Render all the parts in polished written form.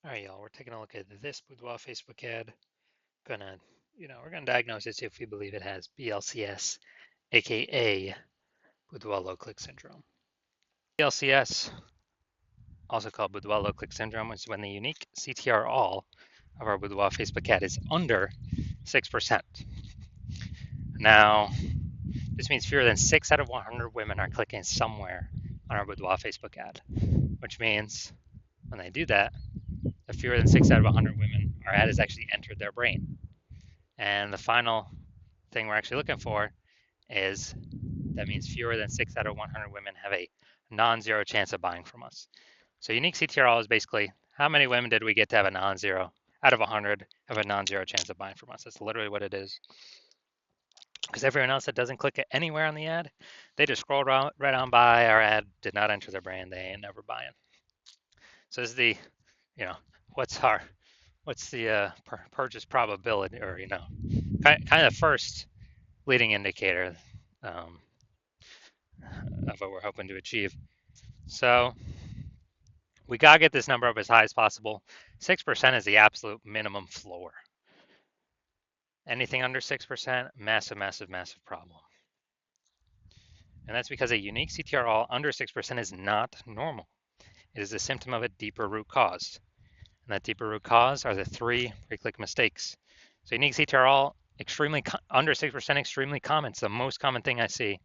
All right, y'all, we're taking a look at this Boudoir Facebook ad. We're gonna diagnose it, see if we believe it has BLCS, aka Boudoir low click syndrome. BLCS, also called Boudoir low click syndrome, is when the unique CTR all of our Boudoir Facebook ad is under 6%. Now, this means fewer than 6 out of 100 women are clicking somewhere on our Boudoir Facebook ad, which means when they do that, the fewer than 6 out of 100 women, our ad has actually entered their brain. And the final thing we're actually looking for is that means fewer than 6 out of 100 women have a non-zero chance of buying from us. So unique CTRL is basically how many women did we get to have a non-zero out of 100 have a non-zero chance of buying from us. That's literally what it is. Because everyone else that doesn't click it anywhere on the ad, they just scroll right on by. Our ad did not enter their brain. They ain't never buying. So this is the, you know, what's the purchase probability, or kind of first leading indicator um, of what we're hoping to achieve. So we gotta get this number up as high as possible. 6% is the absolute minimum floor. Anything under 6%, massive, massive, massive problem. And that's because a unique CTR all under 6% is not normal. It is a symptom of a deeper root cause. And that deeper root cause are the 3 pre-click mistakes. So unique CTR all extremely under 6%, extremely common. It's the most common thing I see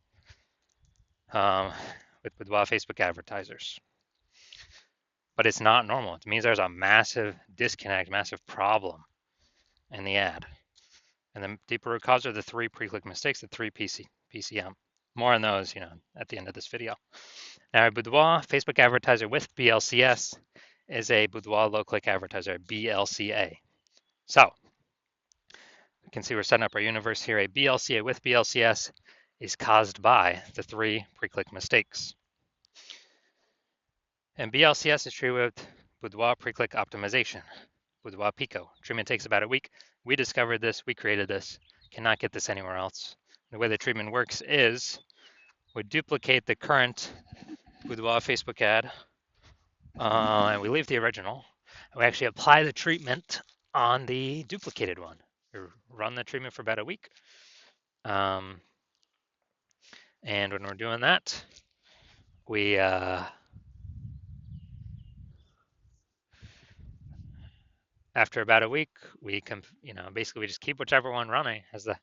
with Boudoir Facebook advertisers. But it's not normal. It means there's a massive disconnect, massive problem in the ad. And the deeper root cause are the 3 pre-click mistakes, the 3 PCM. More on those, at the end of this video. Now, a Boudoir Facebook advertiser with BLCS is a Boudoir low-click advertiser, BLCA. So, you can see we're setting up our universe here. A BLCA with BLCS is caused by the 3 pre-click mistakes. And BLCS is treated with Boudoir pre-click optimization, Boudoir Pico. Treatment takes about a week. We discovered this, we created this, cannot get this anywhere else. The way the treatment works is we duplicate the current Boudoir Facebook ad, and we leave the original. And we actually apply the treatment on the duplicated one. We run the treatment for about a week. And when we're doing that, we after about a week, we basically we just keep whichever one running as the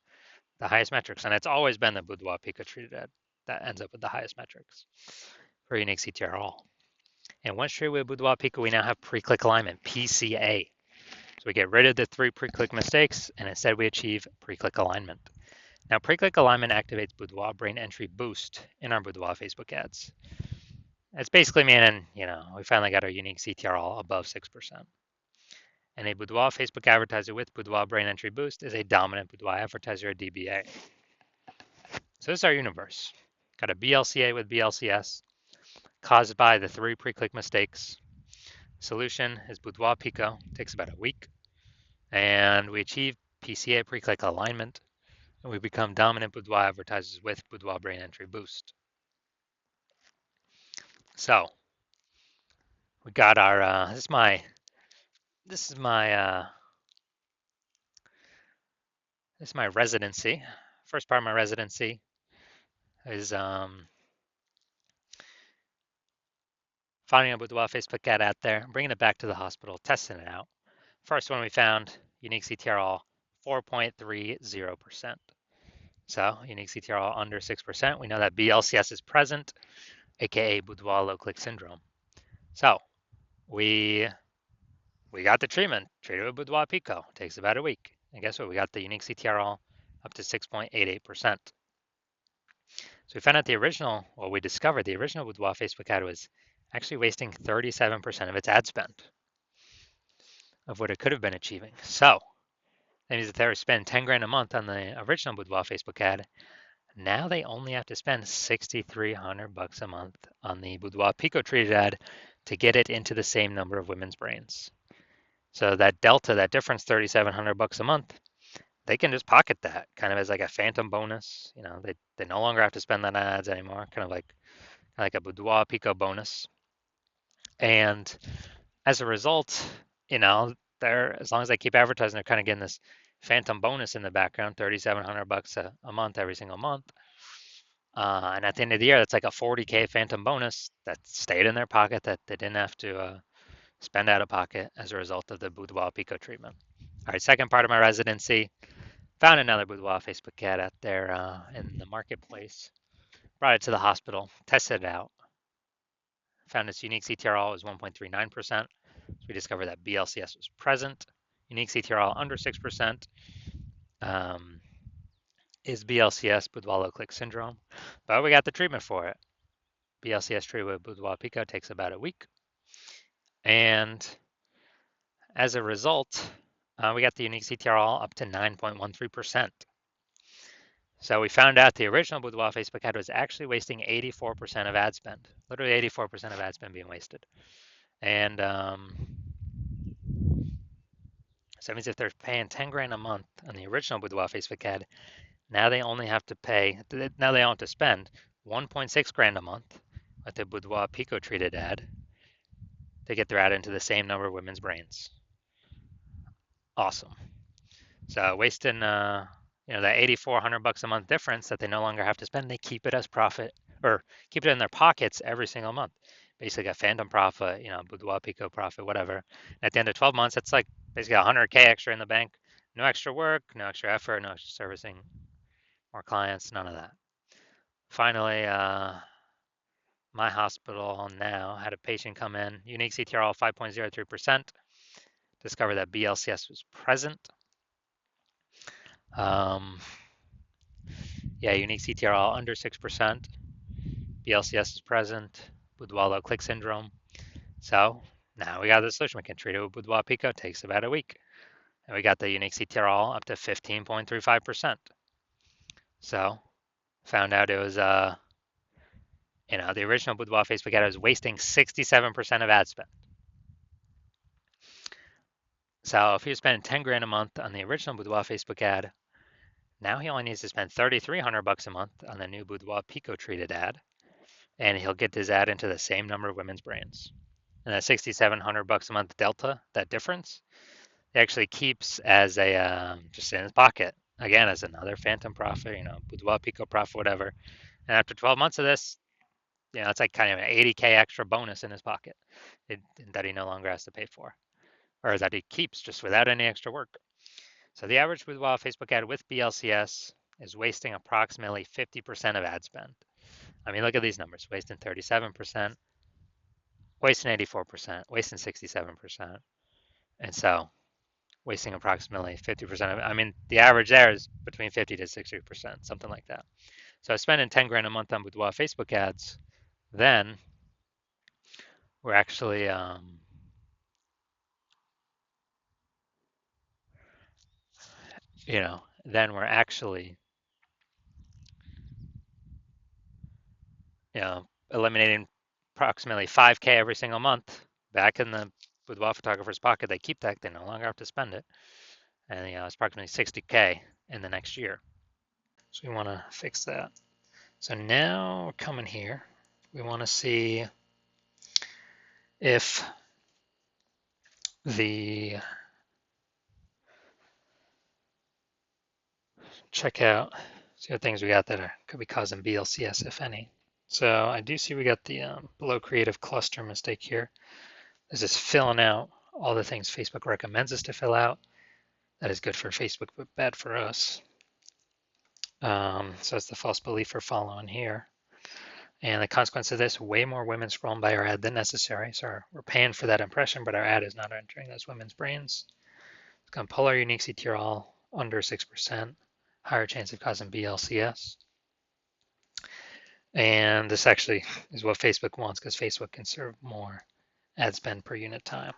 highest metrics, and it's always been the Boudoir Pico treated ad that ends up with the highest metrics for unique CTR all. And once treated with Boudoir Pico, we now have pre-click alignment, PCA. So we get rid of the 3 pre-click mistakes, and instead we achieve pre-click alignment. Now, pre-click alignment activates Boudoir brain entry boost in our Boudoir Facebook ads. It's basically meaning, we finally got our unique CTR all above 6%. And a Boudoir Facebook advertiser with Boudoir brain entry boost is a dominant Boudoir advertiser, a DBA. So this is our universe. Got a BLCA with BLCS, caused by the 3 pre-click mistakes. Solution is Boudoir Pico, takes about a week. And we achieve PCA pre-click alignment, and we become dominant Boudoir advertisers with Boudoir brain entry boost. So we got our this is my residency. First part of my residency is finding a Boudoir Facebook ad out there, bringing it back to the hospital, testing it out. First one we found, unique CTR all 4.30%. So unique CTR all under 6%. We know that BLCS is present, aka Boudoir low click syndrome. So we got the treatment, treated with Boudoir Pico. Takes about a week. And guess what? We got the unique CTR all up to 6.88%. So we found out we discovered the original Boudoir Facebook ad was actually wasting 37% of its ad spend of what it could have been achieving. So that means if they were to spend 10 grand a month on the original Boudoir Facebook ad, now they only have to spend $6,300 a month on the Boudoir Pico treated ad to get it into the same number of women's brains. So that delta, that difference, $3,700 a month, they can just pocket that kind of as like a phantom bonus. They no longer have to spend that on ads anymore, kind of like a Boudoir Pico bonus. And as a result, you know, they're as long as they keep advertising, they're kind of getting this phantom bonus in the background, $3,700 a month every single month. And at the end of the year, that's like a 40K phantom bonus that stayed in their pocket that they didn't have to spend out of pocket as a result of the Boudoir Pico treatment. All right, second part of my residency, found another Boudoir Facebook ad out there in the marketplace, brought it to the hospital, tested it out, found its unique CTRL was 1.39%. So we discovered that BLCS was present. Unique CTRL under 6% um, is BLCS, Boudoir-Click syndrome, but we got the treatment for it. BLCS treatment with Boudoir Pico takes about a week. And as a result, we got the unique CTRL up to 9.13%. So we found out the original Boudoir Facebook ad was actually wasting 84% of ad spend, literally 84% of ad spend being wasted. And so that means if they're paying 10 grand a month on the original Boudoir Facebook ad, now they only have to pay, now they don't have to spend 1.6 grand a month with the Boudoir Pico treated ad to get their ad into the same number of women's brains. Awesome. So wasting that $8,400 a month difference that they no longer have to spend, they keep it as profit or keep it in their pockets every single month. Basically a phantom profit, Boudoir Pico profit, whatever. And at the end of 12 months, it's like basically 100K extra in the bank. No extra work, no extra effort, no extra servicing more clients, none of that. Finally, my hospital now had a patient come in, unique CTRL 5.03%, discovered that BLCS was present. Unique CTRL under 6%, BLCS is present, Boudoir-Click syndrome. So now we got the solution. We can treat it with Boudoir Pico. It takes about a week. And we got the unique CTRL up to 15.35%. So found out it was, the original Boudoir Facebook ad was wasting 67% of ad spend. So if he was spending 10 grand a month on the original Boudoir Facebook ad, now he only needs to spend $3,300 a month on the new Boudoir Pico treated ad, and he'll get his ad into the same number of women's brains. And that $6,700 a month delta, that difference, he actually keeps as a just in his pocket. Again, as another phantom profit, Boudoir Pico profit, whatever. And after 12 months of this, it's like kind of an 80K extra bonus in his pocket that he no longer has to pay for, or that he keeps just without any extra work. So the average Boudoir Facebook ad with BLCS is wasting approximately 50% of ad spend. I mean, look at these numbers, wasting 37%, wasting 84%, wasting 67%. And so wasting approximately 50% of it. I mean, the average there is between 50 to 60%, something like that. So spending 10 grand a month on Boudoir Facebook ads, then we're actually, then we're actually, eliminating approximately 5K every single month back in the Boudoir photographer's pocket. They keep that, they no longer have to spend it. And it's approximately 60K in the next year. So we want to fix that. So now we're coming here. We want to see if the check out, see what things we got that could be causing BLCS, if any. So I do see we got the below creative cluster mistake here. This is filling out all the things Facebook recommends us to fill out. That is good for Facebook, but bad for us. So it's the false belief we're following here. And the consequence of this, way more women scrolling by our ad than necessary. So we're paying for that impression, but our ad is not entering those women's brains. It's going to pull our unique CTRL under 6%, higher chance of causing BLCS. And this actually is what Facebook wants because Facebook can serve more ad spend per unit time.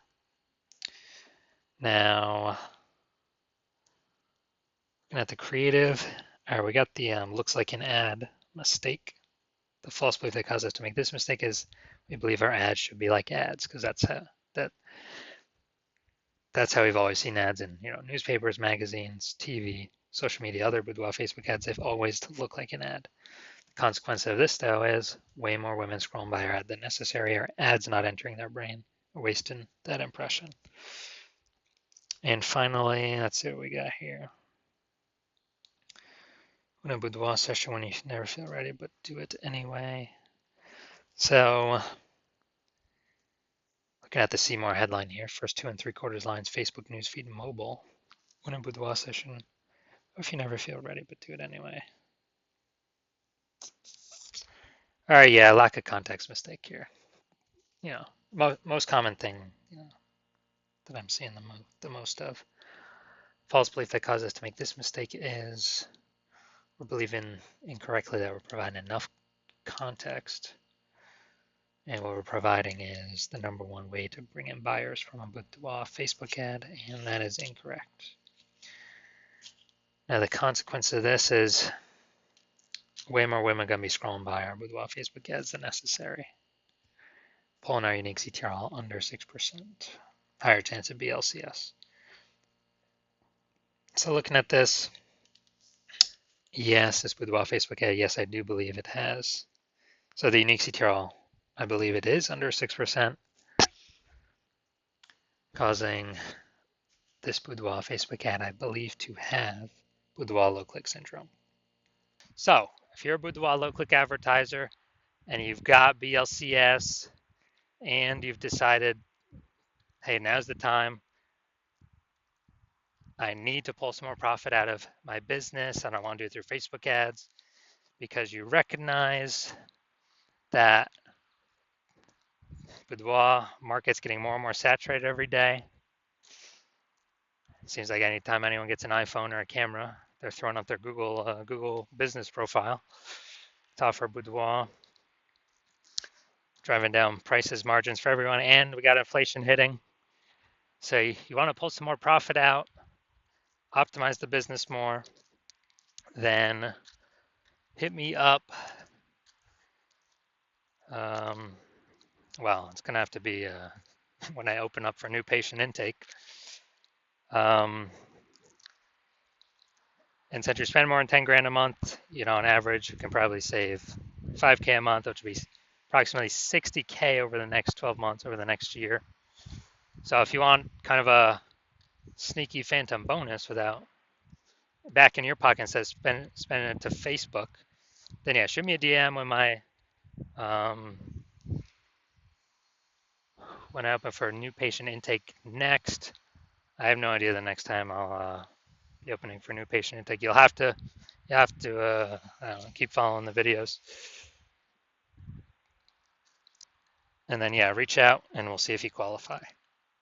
Now, looking at the creative, all right, we got the looks like an ad mistake. The false belief that caused us to make this mistake is we believe our ads should be like ads because that's how we've always seen ads in newspapers, magazines, TV, social media, other Boudoir Facebook ads. They've always looked like an ad. The consequence of this though is way more women scrolling by our ad than necessary. Our ads not entering their brain or wasting that impression. And finally, let's see what we got here. When a boudoir session when you never feel ready, but do it anyway. So, looking at the Seymour headline here, first 2 3/4 lines, Facebook newsfeed mobile. When a boudoir session, or if you never feel ready, but do it anyway. All right, yeah, lack of context mistake here. You know, most common thing that I'm seeing the most of. False belief that causes us to make this mistake is we're believing incorrectly that we're providing enough context. And what we're providing is the #1 way to bring in buyers from a boudoir Facebook ad, and that is incorrect. Now, the consequence of this is way more women are going to be scrolling by our boudoir Facebook ads than necessary. Pulling our unique CTR under 6%. Higher chance of BLCS. So looking at this, yes, this boudoir Facebook ad, yes, I do believe it has. So the unique CTR, I believe it is under 6%, causing this boudoir Facebook ad, I believe, to have boudoir low click syndrome. So if you're a boudoir low click advertiser and you've got BLCS and you've decided, hey, now's the time, I need to pull some more profit out of my business and I want to do it through Facebook ads because you recognize that boudoir market's getting more and more saturated every day. It seems like anytime anyone gets an iPhone or a camera, they're throwing up their Google business profile to offer boudoir, driving down prices, margins for everyone, and we got inflation hitting. So you want to pull some more profit out, optimize the business more, then hit me up. Well, it's going to have to be when I open up for new patient intake. And since you spend more than 10 grand a month, on average, you can probably save 5K a month, which would be approximately 60K over the next 12 months, over the next year. So if you want kind of a sneaky phantom bonus without back in your pocket instead of spending it to Facebook, then yeah, shoot me a DM when when I open for a new patient intake next. I have no idea the next time I'll be opening for new patient intake. You have to I don't know, keep following the videos. And then, yeah, reach out and we'll see if you qualify.